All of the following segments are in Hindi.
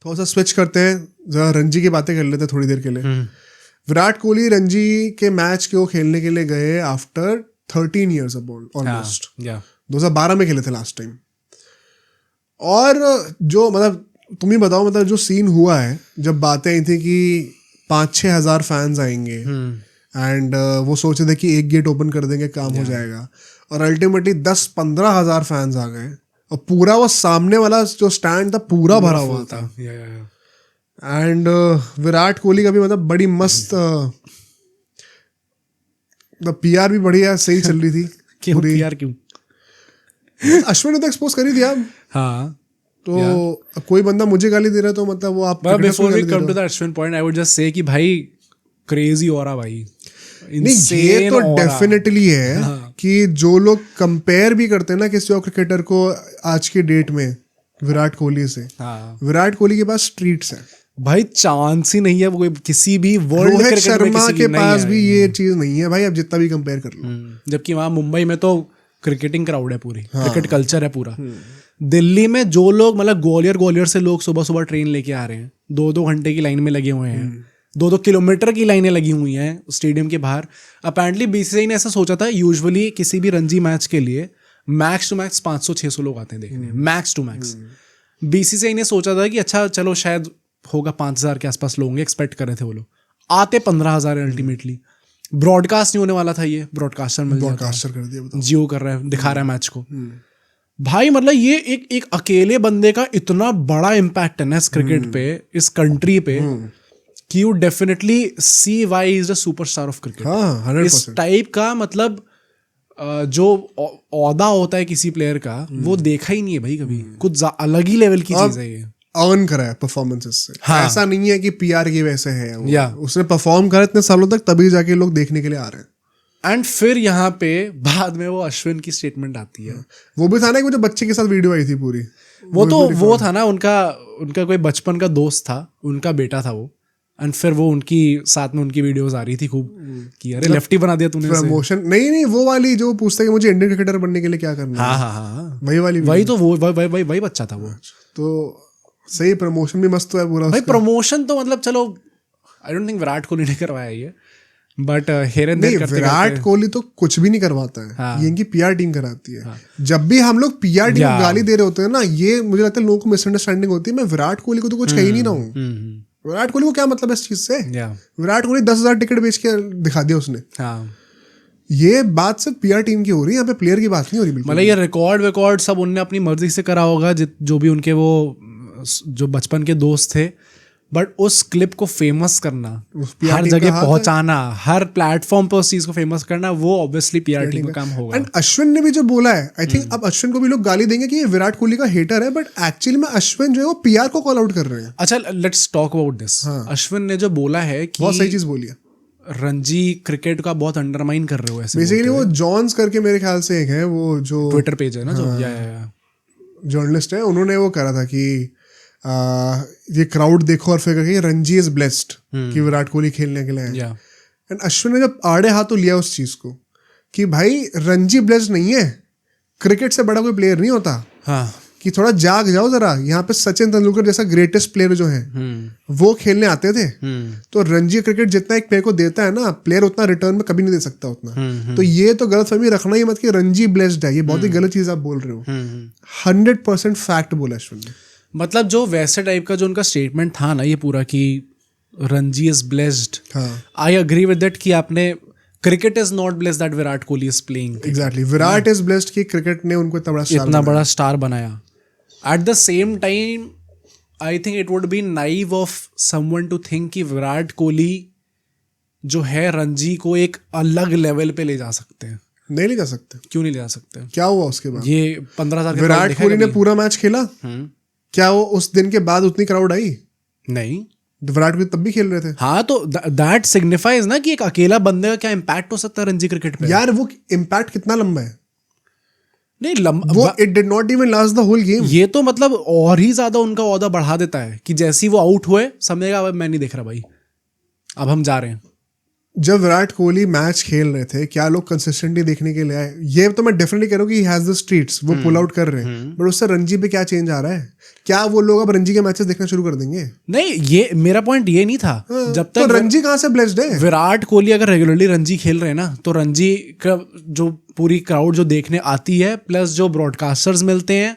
थोड़ा सा स्विच करते हैं, जरा रणजी की बातें कर लेते हैं थोड़ी देर के लिए। विराट कोहली रणजी के मैच को खेलने के लिए गए आफ्टर 13 years ऑलमोस्ट। 2012 में खेले थे लास्ट टाइम। और जो मतलब तुम ही बताओ, मतलब जो सीन हुआ है जब बातें आई थी कि 5-6 हज़ार फैंस आएंगे एंड वो सोचे थे कि एक गेट ओपन कर देंगे काम हो जाएगा, और अल्टीमेटली 10-15 हज़ार फैंस आ गए और पूरा वो सामने वाला जो स्टैंड था पूरा भरा हुआ था। एंड विराट कोहली का भी मतलब बड़ी मस्त पीआर भी बढ़िया सही चल रही थी। क्यों पीआर क्यों? अश्विन ने तो एक्सपोज कर ही दिया। हाँ, तो कोई बंदा मुझे गाली दे रहा है तो मतलब वो आप before we come to the Ashwin point I would just say कि भाई क्रेजी हो रहा भाई। नहीं, ये तो डेफिनेटली है कि जो लोग कंपेयर भी करते हैं ना किसी और क्रिकेटर को आज के डेट में विराट कोहली से, विराट कोहली के पास स्ट्रीट्स है भाई, चांस ही नहीं है वो किसी भी वर्ल्ड रोहित क्रिकेट में शर्मा किसी के पास भी ये चीज नहीं है भाई, अब जितना भी कंपेयर कर लो। जबकि वहां मुंबई में तो क्रिकेटिंग क्राउड है पूरी, क्रिकेट कल्चर है पूरा। दिल्ली में जो लोग मतलब ग्वालियर से लोग सुबह सुबह ट्रेन लेके आ रहे हैं, 2-2 घंटे की लाइन में लगे हुए हैं, 2-2 किलोमीटर की लाइनें लगी हुई हैं स्टेडियम के बाहर। अपेरेंटली बीसीसीआई ने ऐसा सोचा था, यूजुअली किसी भी रणजी मैच के लिए मैक्स टू मैक्स 500-600 लोग आते हैं देखने, मैक्स टू मैक्स। बीसीसीआई ने सोचा था कि अच्छा चलो शायद होगा 5,000 के आसपास लोग, एक्सपेक्ट कर रहे थे वो लोग, आते 15,000 अल्टीमेटली। ब्रॉडकास्ट नहीं होने वाला था, ये ब्रॉडकास्टर कर दिया, जियो कर रहा है, दिखा रहा है मैच को। भाई मतलब ये एक अकेले बंदे का इतना बड़ा इम्पैक्ट है ना इस क्रिकेट पे, इस कंट्री पे, कि you definitely see why is the superstar of cricket. इस टाइप का मतलब जो औदा होता है किसी प्लेयर का, वो देखा ही नहीं है भाई कभी। कुछ अलग ही लेवल की चीज है ये। अर्न करा है परफॉर्मेंसेस से। हाँ। ऐसा नहीं है कि पीआर की वजह से है वो, उसने परफॉर्म करा इतने सालों तक, तभी जाके लोग देखने के लिए आ रहे हैं। एंड फिर यहाँ पे बाद में वो अश्विन की स्टेटमेंट आती है। वो भी था ना कि जो बच्चे के साथ वीडियो आई थी पूरी, वो था ना उनका कोई बचपन का दोस्त था, उनका बेटा था वो। एंड फिर वो उनकी साथ में उनकी वीडियोस आ रही थी खूब कि अरे लेफ्टी बना दिया तूने। प्रमोशन नहीं वो वाली जो पूछता है कि मुझे इंडियन क्रिकेटर बनने के लिए क्या करना है। हाँ वही वाली, वही बच्चा था वो। तो सही प्रमोशन भी मस्त है पूरा भाई। प्रमोशन तो मतलब चलो I don't think Virat Kohli ने करवाया ये, बट हेयर एंड देयर करते विराट कोहली तो कुछ भी नहीं करवाता है। हाँ। ये इनकी पीआर टीम कराती है। हाँ। जब भी हम लोग पीआर टीम को गाली दे रहे होते हैं ना, ये मुझे लगता है लोगों को मिसअंडरस्टैंडिंग होती है। मैं विराट कोहली को तो कुछ कह ही नहीं रहा हूँ। विराट कोहली को क्या मतलब है इस चीज से? विराट कोहली 10,000 टिकट बेच के दिखा दिया उसने। ये बात सिर्फ पीआर टीम की हो रही है, यहाँ पे प्लेयर की बात नहीं हो रही। मतलब ये रिकॉर्ड सब उनने अपनी मर्जी से करा होगा, जो भी उनके वो जो बचपन के दोस्त थे, बट उस क्लिप को फेमस करना, हर जगह पहुंचाना, हर प्लेटफॉर्म पे उस चीज को फेमस करना, वो ऑब्वियसली पीआर टीम का काम होगा। एंड अश्विन ने भी जो बोला है, आई थिंक अब अश्विन को भी लोग गाली देंगे कि ये विराट कोहली का हेटर है, बट एक्चुअली में अश्विन जो है वो पीआर को कॉल आउट कर रहे हैं। अच्छा, let's talk about this. Ashwin ने जो बोला है कि बहुत सही चीज बोली है, रणजी क्रिकेट का बहुत अंडरमाइन कर रहे हो ऐसे। बेसिकली वो जॉन्स करके मेरे ख्याल से एक है, वो जो ट्विटर पेज है ना, जो जर्नलिस्ट है, उन्होंने वो करा था कि ये क्राउड देखो और फिर कहें रणजी इज ब्लेस्ड कि विराट कोहली खेलने के लिए है। एंड अश्विन ने जब आड़े हाथों लिया उस चीज को कि भाई रणजी ब्लेस्ड नहीं है, क्रिकेट से बड़ा कोई प्लेयर नहीं होता। हाँ। कि थोड़ा जाग जाओ जरा, यहाँ पे सचिन तेंदुलकर जैसा ग्रेटेस्ट प्लेयर जो है वो खेलने आते थे। तो रणजी क्रिकेट जितना एक प्लेयर को देता है ना, प्लेयर उतना रिटर्न में कभी नहीं दे सकता उतना। तो ये तो गलतफहमी रखना ही मत कि रणजी ब्लेस्ड है, ये बहुत ही गलत चीज आप बोल रहे हो। 100% फैक्ट बोला अश्विन ने। मतलब जो वैसे टाइप का जो उनका स्टेटमेंट था ना ये पूरा कि Ranji is blessed, I agree with that कि आपने cricket is not blessed that Virat Kohli is playing. Exactly, Virat is blessed कि क्रिकेट ने उनको इतना बड़ा स्टार बनाया। At the same time I think it would be naive of someone to think कि विराट कोहली जो है रणजी को एक अलग लेवल पे ले जा सकते हैं। नहीं ले जा सकते। क्यों नहीं ले जा सकते? क्या हुआ उसके बाद? ये 15,000 विराट कोहली ने पूरा मैच खेला, क्या वो उस दिन के बाद उतनी क्राउड आई? नहीं, विराट कोहली तब भी खेल रहे थे। हाँ, तो दैट सिग्निफाइज ना कि एक अकेला बंदे का क्या इम्पैक्ट हो सकता है रणजी क्रिकेट पे। यार वो इम्पैक्ट कितना लंबा है? नहीं वो it did not even last the whole game. ये तो मतलब और ही ज्यादा उनका ओहदा बढ़ा देता है कि जैसे ही वो आउट हुए समझेगा अब मैं नहीं देख रहा भाई, अब हम जा रहे हैं। जब विराट कोहली मैच खेल रहे थे क्या लोग कंसिस्टेंटली देखने के लिए आए? ये तो मैं डेफिनेटली कह रहा हूँ कि ही हैज द स्ट्रीट्स, वो पुल आउट कर रहे हैं, बट उससे रणजी पे क्या चेंज आ रहा है? क्या वो लोग अब रणजी के मैचेस देखना शुरू कर देंगे? नहीं, ये मेरा पॉइंट ये नहीं था। जब तक तो रणजी कहाँ से ब्लेस्ड है? विराट कोहली अगर रेगुलरली रणजी खेल रहे हैं ना, तो रणजी का जो पूरी क्राउड जो देखने आती है प्लस जो ब्रॉडकास्टर्स मिलते हैं,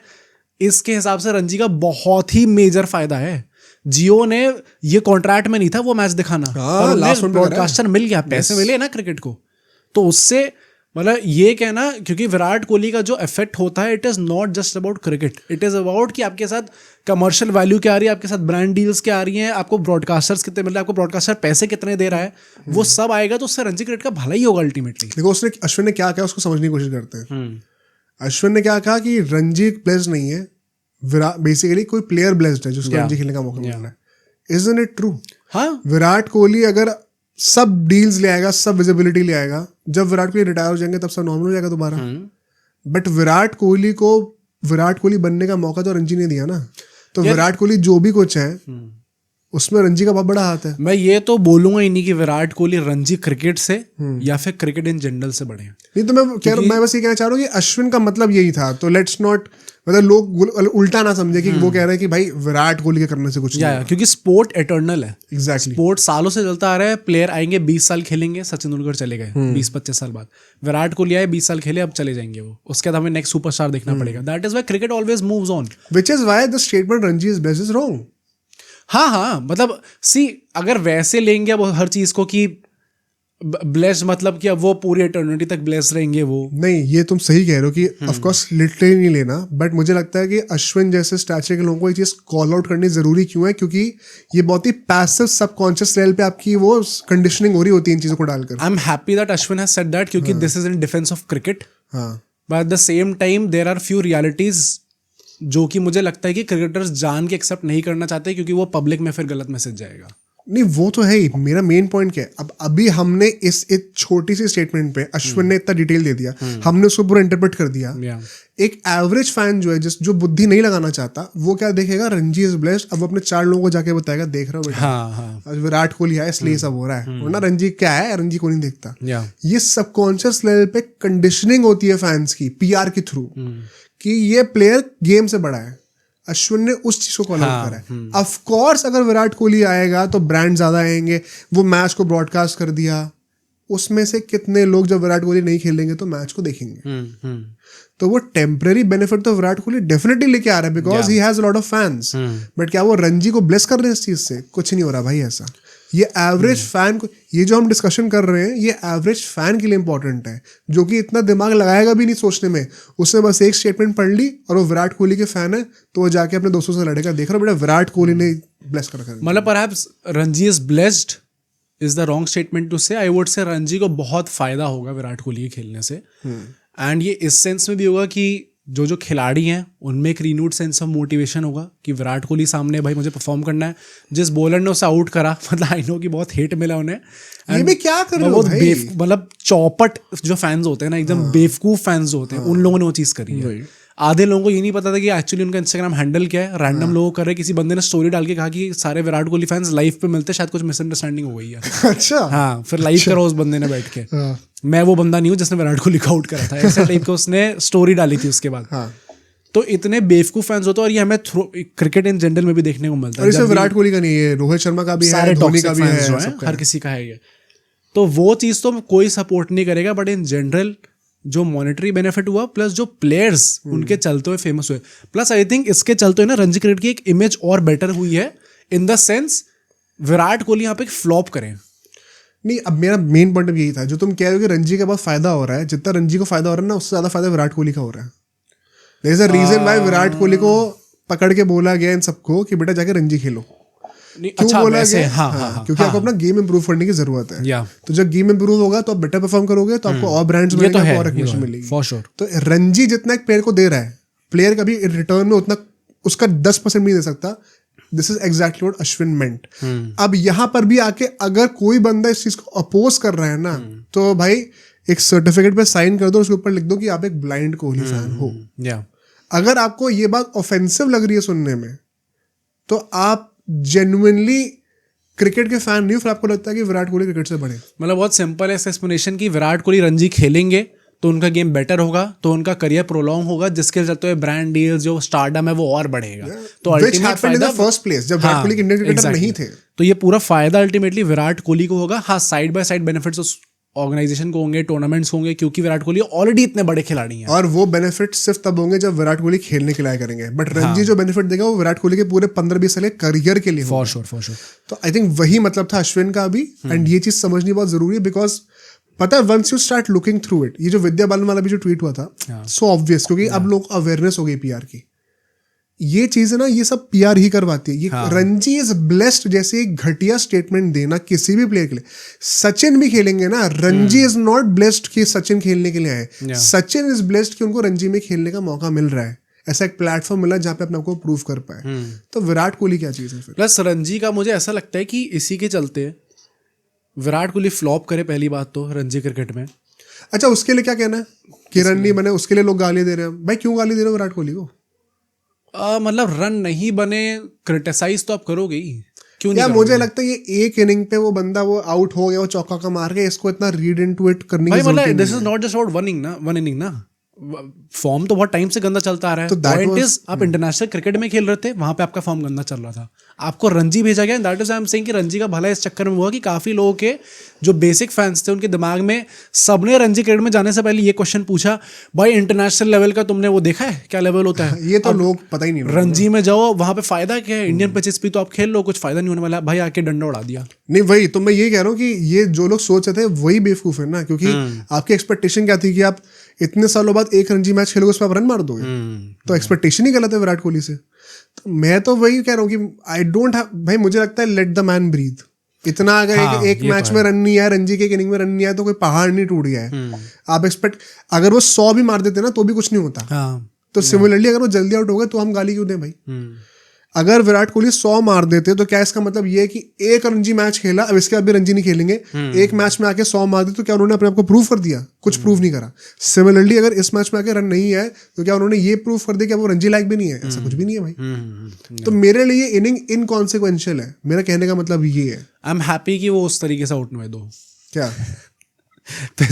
इसके हिसाब से रणजी का बहुत ही मेजर फायदा है। जियो ने ये कॉन्ट्रैक्ट में नहीं था वो मैच दिखाना, और लास्ट वन ब्रॉडकास्टर मिल गया, पैसे मिले ना क्रिकेट को, तो उससे मतलब ये कहना, क्योंकि विराट कोहली का जो इफेक्ट होता है, it is not just about cricket, it is about कि आपके साथ कमर्शियल वैल्यू क्या आ रही है, आपके साथ ब्रांड डील्स क्या आ रही हैं, आपको ब्रॉडकास्टर्स कितने मिल रहे हैं, आपको ब्रॉडकास्टर पैसे कितने दे रहा है, वो सब आएगा, तो उससे रणजी क्रिकेट का भला ही होगा अल्टीमेटली। देखो उसने अश्विन ने क्या कहा उसको समझने की कोशिश करते हैं। अश्विन ने क्या कहा कि रणजी ब्लेस्ड नहीं है, बेसिकली कोई प्लेयर ब्लेस्ड है जिसको रणजी खेलने का मौका मिल रहा है। Isn't it true? हाँ, विराट कोहली अगर सब डील्स ले आएगा, सब विजिबिलिटी ले आएगा, जब विराट कोहली रिटायर हो जाएंगे तब सब नॉर्मल हो जाएगा दोबारा। बट विराट कोहली को विराट कोहली बनने का मौका तो रणजी ने दिया ना, तो विराट कोहली जो भी कुछ है उसमें रणजी का बहुत बड़ा हाथ है। मैं ये तो बोलूंगा ही नहीं कि विराट कोहली रणजी क्रिकेट से या फिर क्रिकेट इन जनरल से बढ़े। नहीं तो मैं बस ये कहना चाह रहा हूँ कि अश्विन का मतलब यही था, तो लेट्स नॉट, मतलब लोग उल्टा ना समझे कि वो कह रहे हैं कि भाई विराट कोहली के करने से कुछ नहीं, क्योंकि स्पोर्ट एटर्नल है। एग्जैक्टली, स्पोर्ट सालों से चलता आ रहा है। प्लेयर आएंगे 20 साल खेलेंगे, सचिन तेंदुलकर चले गए 20-25 साल बाद, विराट कोहली आए 20 साल खेले, अब चले जाएंगे वो, उसके बाद हमें नेक्स्ट सुपरस्टार देखना पड़ेगा। That is why cricket always moves on, which is why the statement Ranji is blessed is wrong. हाँ, मतलब अगर वैसे लेंगे अब हर चीज को कि ब्लेस्ड मतलब कि अब वो पूरी एटर्निटी तक ब्लेस्ड रहेंगे, वो नहीं, ये तुम सही कह रहे हो कि ऑफ कोर्स लिटरली नहीं लेना, बट मुझे लगता है कि अश्विन जैसे स्टैचर के लोगों को ये चीज कॉल आउट करनी जरूरी क्यों है, क्योंकि ये बहुत ही पैसिव सबकॉन्शियस लेवल पे आपकी वो कंडीशनिंग हो रही होती है इन चीजों को डालकर। I am happy that Ashwin has said that, क्योंकि this is in defence of cricket, but at the same time there are few realities जो कि मुझे लगता है कि क्रिकेटर्स जान के एक्सेप्ट नहीं करना चाहते, क्योंकि वो पब्लिक में फिर गलत मैसेज जाएगा। नहीं वो तो है ही, मेरा मेन पॉइंट क्या है, अब अभी हमने इस एक छोटी सी स्टेटमेंट पे अश्विन ने इतना डिटेल दे दिया, हमने उसको पूरा इंटरप्रेट कर दिया। एक एवरेज फैन जो है जो बुद्धि नहीं लगाना चाहता, वो क्या देखेगा, रणजी इज ब्लेस्ड, अब वो अपने 4 लोगों को जाके बताएगा, देख रहा हो बेटा, आज विराट कोहली है इसलिए सब हो रहा है, वरना रणजी क्या है, रणजी को नहीं देखता। ये सबकॉन्शियस लेवल पे कंडीशनिंग होती है फैंस की पीआर के थ्रू, कि ये प्लेयर गेम से बड़ा है। अश्विन ने उस चीज को कॉल आउट करा है। ऑफ कोर्स अगर विराट कोहली आएगा तो ब्रांड ज्यादा आएंगे, वो मैच को ब्रॉडकास्ट कर दिया, उसमें से कितने लोग जब विराट कोहली नहीं खेलेंगे तो मैच को देखेंगे, तो वो टेम्पररी बेनिफिट तो विराट कोहली डेफिनेटली लेके आ रहा है, because he has a lot of fans. But क्या वो रणजी को ब्लेस कर रहे हैं इस चीज से? कुछ नहीं हो रहा भाई ऐसा। ये एवरेज फैन को, ये जो हम डिस्कशन कर रहे हैं, ये एवरेज फैन के लिए इंपॉर्टेंट है, जो कि इतना दिमाग लगाएगा भी नहीं सोचने में, उसने बस एक स्टेटमेंट पढ़ ली और वो विराट कोहली के फैन है तो वो जाके अपने दोस्तों से लड़ेगा, देख रहा बेटा विराट कोहली ने ब्लेस कर रखा है। मतलब perhaps Ranji is blessed is the wrong statement to say. I would say Ranji को बहुत फायदा होगा विराट कोहली के खेलने से, एंड ये इस सेंस में भी होगा कि जो खिलाड़ी हैं उनमें एक रीन्यूड सेंस ऑफ मोटिवेशन होगा कि विराट कोहली सामने भाई मुझे परफॉर्म करना है। जिस बॉलर ने उसे आउट करा, मतलब आई नो कि बहुत हेट मिला उन्हें, ये भी क्या कर रहे हो भाई? मतलब चौपट जो फैंस होते हैं ना, एकदम बेवकूफ फैंस होते हैं, उन लोगों ने वो चीज़ करी है। आधे लोगों को ये नहीं पता था कि एक्चुअली उनका इंस्टाग्राम हैंडल क्या है, रैंडम लोग कर रहे। किसी बंदे ने स्टोरी डाल के कहा कि सारे विराट कोहली फैंस लाइव पे मिलते, शायद कुछ मिसअंडरस्टैंडिंग हो गई है। अच्छा, हाँ, फिर लाइव करो उस बंदे ने बैठ के। मैं वो बंदा नहीं हूँ जिसने विराट कोहली को आउट करा था, ऐसे टाइप का उसने स्टोरी डाली थी उसके बाद। तो इतने बेवकूफ फैंस होते हैं, और ये हमें क्रिकेट इन जनरल में भी देखने को मिलता है। विराट कोहली का नहीं है, रोहित शर्मा का भी है, धोनी का भी है, हर किसी का है ये। तो वो चीज़ तो कोई सपोर्ट नहीं करेगा, बट इन जनरल जो मॉनेटरी बेनिफिट हुआ, प्लस जो प्लेयर्स उनके चलते हुए फेमस हुए, प्लस आई थिंक इसके चलते हुए ना रणजी क्रिकेट की एक इमेज और बेटर हुई है, in the sense Virat Kohli यहाँ पे एक फ्लॉप करें। नहीं, अब मेरा मेन पॉइंट यही था, जो तुम कह रहे हो कि रणजी का बहुत फायदा हो रहा है, जितना रणजी को फायदा हो रहा है ना, उससे ज्यादा फायदा विराट कोहली का हो रहा है। There is a reason why Virat Kohli को पकड़ के बोला गया इन सबको कि बेटा जाके रणजी खेलो। क्यों बोला गया? क्योंकि आपको अपना गेम इंप्रूव करने की जरूरत है। तो जब गेम इंप्रूव होगा तो आप बेटर परफॉर्म करोगे, तो आपको और ब्रांड्स मिलेंगे, और रिकग्निशन मिलेगी फॉर श्योर। तो रणजी जितना एक प्लेयर को दे रहा है, प्लेयर कभी रिटर्न में उतना उसका 10% नहीं दे सकता। This is exactly what Ashwin meant. अब यहां पर भी आके अगर कोई बंदा इस चीज को अपोज कर रहा है ना, तो भाई एक सर्टिफिकेट पे साइन कर दो, उसके ऊपर लिख दो कि आप एक ब्लाइंड कोहली फैन हो। अगर आपको ये बात ऑफेंसिव लग रही है सुनने में, तो आप जेन्युइनली क्रिकेट के फैन नहीं हो फिर आपको लगता है कि विराट कोहली क्रिकेट से बड़े? मतलब बहुत सिंपल है एक्सप्लेनेशन कि विराट कोहली रणजी खेलेंगे तो उनका गेम बेटर होगा, तो उनका करियर प्रोलॉन्ग होगा, जिसके चलते हुए ब्रांड डील्स जो स्टारडम है वो और बढ़ेगा। तो अल्टीमेट फायदा फर्स्ट प्लेस जब विराट कोहली इंडियन क्रिकेटर नहीं थे, तो ये पूरा फायदा अल्टीमेटली विराट कोहली को होगा। हाँ, साइड बाय साइड बेनिफिट्स उस ऑर्गेनाइजेशन को होंगे, टूर्नामेंट्स होंगे, क्योंकि विराट कोहली ऑलरेडी इतने बड़े खिलाड़ी हैं। और वो बेनिफिट सिर्फ तब होंगे जब विराट कोहली खेलने के लिए करेंगे, बट रणजी जो बेनिफिट देगा वो विराट कोहली के पूरे 15-20 साल करियर के लिए फॉर श्योर। तो आई थिंक वही मतलब था अश्विन का भी, एंड ये चीज समझनी बहुत जरूरी है, बिकॉज पता है once you start looking through it, ये जो विद्या बालन वाला भी जो ट्वीट हुआ था, सो ऑब्वियस, क्योंकि अब लोग अवेयरनेस हो गई पीआर की, ये चीज है ना, ये सब पीआर ही करवाती है। ये रणजी इज ब्लेस्ड जैसे एक घटिया स्टेटमेंट देना किसी भी प्लेयर के लिए। सचिन भी खेलेंगे ना, रणजी इज नॉट ब्लेस्ड कि सचिन खेलने के लिए आए, सचिन इज ब्लेस्ड कि उनको रणजी में खेलने का मौका मिल रहा है, ऐसा एक प्लेटफॉर्म मिला जहाँ पे अपने आपको प्रूव कर पाए। तो विराट कोहली क्या चीज है फिर? प्लस रणजी का मुझे ऐसा लगता है कि इसी के चलते विराट कोहली फ्लॉप करे, पहली बात तो रणजी क्रिकेट में। अच्छा, उसके लिए क्या कहना है कि रन नहीं बने, उसके लिए लोग गाली दे रहे हैं। भाई क्यों गाली दे रहे हो विराट कोहली को? मतलब रन नहीं बने क्रिटिसाइज तो आप करोगे ही, क्यों नहीं? मुझे लगता है ये एक इनिंग पे वो बंदा वो आउट हो गया, वो चौका का मार के, इसको इतना रीड इनटू इट करने की जरूरत नहीं है। This is not just about one inning ना, फॉर्म तो बहुत टाइम से गंदा चलता आ रहा है। तो पॉइंट इज आप इंटरनेशनल क्रिकेट में खेल रहे थे, वहां पे आपका फॉर्म गंदा चल रहा था, आपको रणजी भेजा गया। That is I am saying कि रणजी का भला इस चक्कर में हुआ कि काफी लोगों के जो बेसिक फैंस थे उनके दिमाग में सबने रणजी क्रिकेट में जाने से पहले ये क्वेश्चन पूछा, भाई इंटरनेशनल लेवल का तुमने वो देखा है क्या लेवल होता है? ये तो लोग पता ही नहीं। रणजी में जाओ, वहां पे फायदा क्या है? इंडियन पिचेस पे तो आप खेल लो, कुछ फायदा नहीं होने वाला। भाई आके डंडा उड़ा दिया। नहीं वही तो मैं ये कह रहा हूँ कि ये जो लोग सोच रहे थे वही बेवकूफ है ना, क्योंकि आपकी एक्सपेक्टेशन क्या थी कि आप इतने सालों बाद एक रणजी मैच खेलोगे, उस पर आप रन मार दोगे, तो एक्सपेक्टेशन ही गलत है विराट कोहली से। तो मैं तो वही कह रहा हूँ कि आई डोंट हैव, भाई मुझे लगता है लेट द मैन ब्रीथ। इतना अगर एक मैच में रन नहीं आया, रणजी के इनिंग में रन नहीं आया, तो कोई पहाड़ नहीं टूट गया है। आप एक्सपेक्ट, अगर वो 100 भी मार देते ना तो भी कुछ नहीं होता। तो सिमिलरली अगर वो जल्दी आउट हो गए तो हम गाली क्यों दें भाई? अगर विराट कोहली 100 मार देते तो क्या इसका मतलब ये है कि एक रणजी मैच खेला, अब इसके बाद भी रणजी नहीं खेलेंगे, एक मैच में आके 100 मार दिए, तो क्या उन्होंने अपने आप को प्रूव कर दिया? कुछ प्रूव नहीं करा। सिमिलरली अगर इस मैच में आके रन नहीं है तो क्या उन्होंने ये प्रूव कर दिया कि वो रणजी लायक भी नहीं है? ऐसा कुछ भी नहीं है भाई। तो मेरे लिए इनिंग इनकॉन्सिक्वेंशियल है, मेरा कहने का मतलब ये है। आई एम हैप्पी कि वो उस तरीके से आउट में दो। क्या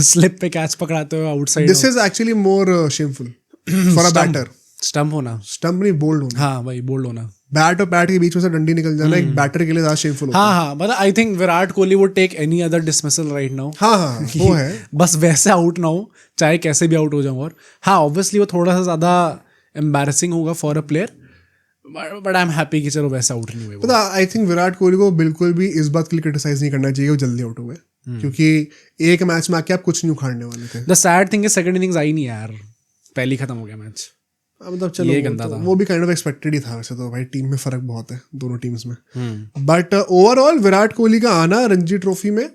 स्लिप पे कैच पकड़ाते हुए outside? This is actually more shameful for a batter. Stump होना, स्टंप नहीं, बोल्ड होना। हाँ भाई, बोल्ड होना। बैट और बैट के बीच में से डंडी निकल जाना एक बैटर के लिए ज्यादा शेमफुल होता है। हाँ, मतलब I think Virat Kohli would take any other dismissal right now. हाँ, वो है। बस वैसे आउट ना हो, चाहे कैसे भी आउट हो जाऊं। और हाँ, ऑब्वियसली वो थोड़ा सा ज्यादा एम्बैरेसिंग होगा for a player, but I am happy कि चलो वैसे आउट नहीं हुए। पता, आई थिंक विराट कोहली को बिल्कुल भी इस बात के लिए क्रिटिसाइज नहीं करना चाहिए वो जल्दी आउट हुए, क्योंकि एक मैच में आके आप कुछ नहीं उखाड़ने वाले थे। The sad thing is second innings आई नहीं यार, पहले खत्म हो गया मैच। मतलब चलो वो भी काइंड ऑफ एक्सपेक्टेड ही था वैसे तो भाई, टीम में फर्क बहुत है दोनों टीम्स में। बट ओवरऑल विराट कोहली का आना रणजी ट्रॉफी में,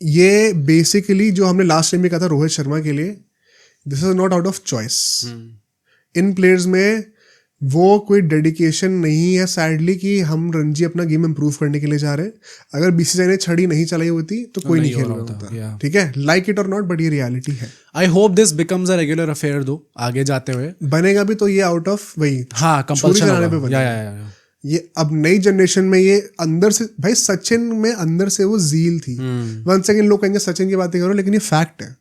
ये बेसिकली जो हमने लास्ट टाइम में कहा था रोहित शर्मा के लिए, this is not out of choice. In players में वो कोई डेडिकेशन नहीं है सैडली कि हम रणजी अपना गेम इंप्रूव करने के लिए जा रहे हैं। अगर बीसीसीआई ने छड़ी नहीं चलाई होती तो कोई नहीं खेल रहा होता। ठीक है, लाइक इट और नॉट, बट ये रियलिटी है। I hope this becomes a regular affair दो आगे जाते हुए। बनेगा भी तो ये आउट ऑफ वही, हाँ, कंपल्शन होगा। ये अब नई जनरेशन में ये अंदर से, भाई सचिन में अंदर से वो जील थी। वन सेकंड लोग कहेंगे सचिन की बातें करो, लेकिन ये फैक्ट है,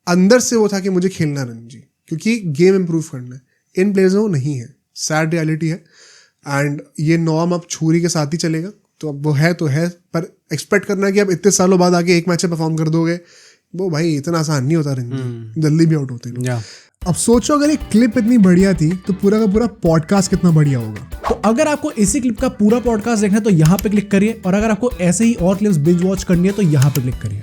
अंदर से वो था कि मुझे खेलना रणजी, क्योंकि गेम इंप्रूव करना है। इन प्लेयर्स में वो नहीं है, सैड रियलिटी है। एंड ये नॉर्म अब छुरी के साथ ही चलेगा, तो अब वो है तो है, पर एक्सपेक्ट करना कि अब इतने सालों बाद आके एक मैच में परफॉर्म कर दोगे, वो भाई इतना आसान नहीं होता रणजी, जल्दी भी आउट होते हैं। अब सोचो अगर एक क्लिप इतनी बढ़िया थी तो पूरा का पूरा पॉडकास्ट कितना बढ़िया होगा। तो अगर आपको इसी क्लिप का पूरा पॉडकास्ट देखना है तो यहाँ पे क्लिक करिए, और अगर आपको ऐसे ही और क्लिप्स बिंज वॉच करनी है तो यहाँ पे क्लिक करिए।